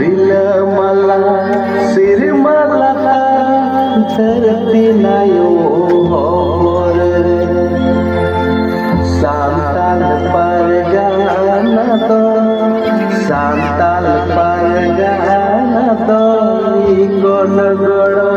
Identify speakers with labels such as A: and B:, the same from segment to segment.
A: Rilamala sirmalaka tertinayo hore santal pargana to ikon goro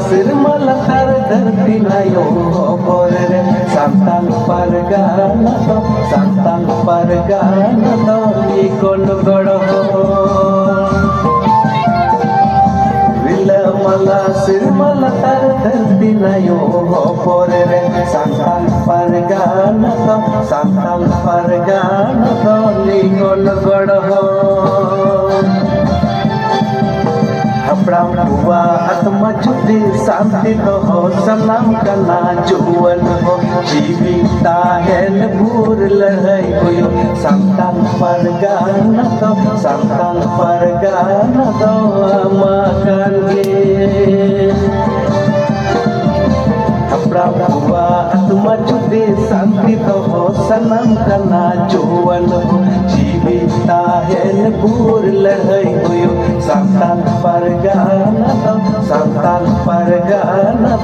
A: Sirmala tar dharti nayo hore santal pargana to ikon goro Rilamala sirmala tar dharti nayo hore santal pargana to ikon goro Hapram buwa atma judi santi ho salam kana juwan ho jivita hen bur lahai hoyo santal pargana to makan ge Hapram buwa atma judi santi ho salam kana juwan ho jivita hen bur lahai hoyo santal pargana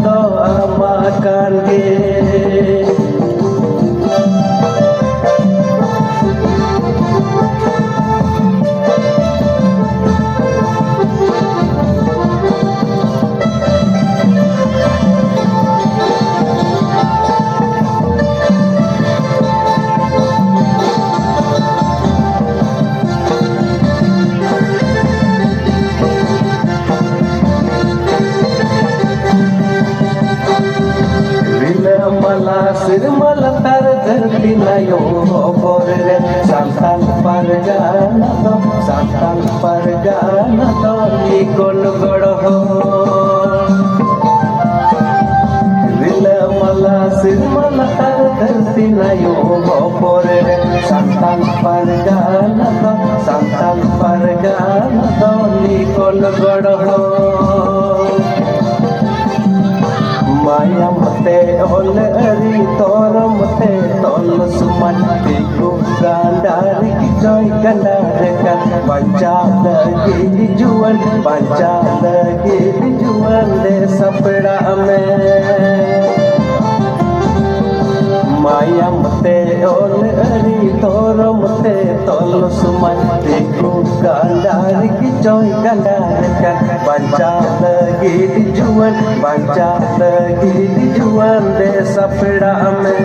A: to makan ge Sirmala tar dharti nayo hore santal pargana to ikon goro Rilamala sirmala tar dharti nayo hore santal pargana to ikon goro Maya mate ol ari toram te tol suman ku gandari joy gandarakan panca lagi dijual de sapda me Maya mate ol ari toram te tol suman ku gandari joy gandarakan panca lagi dijual de sapda me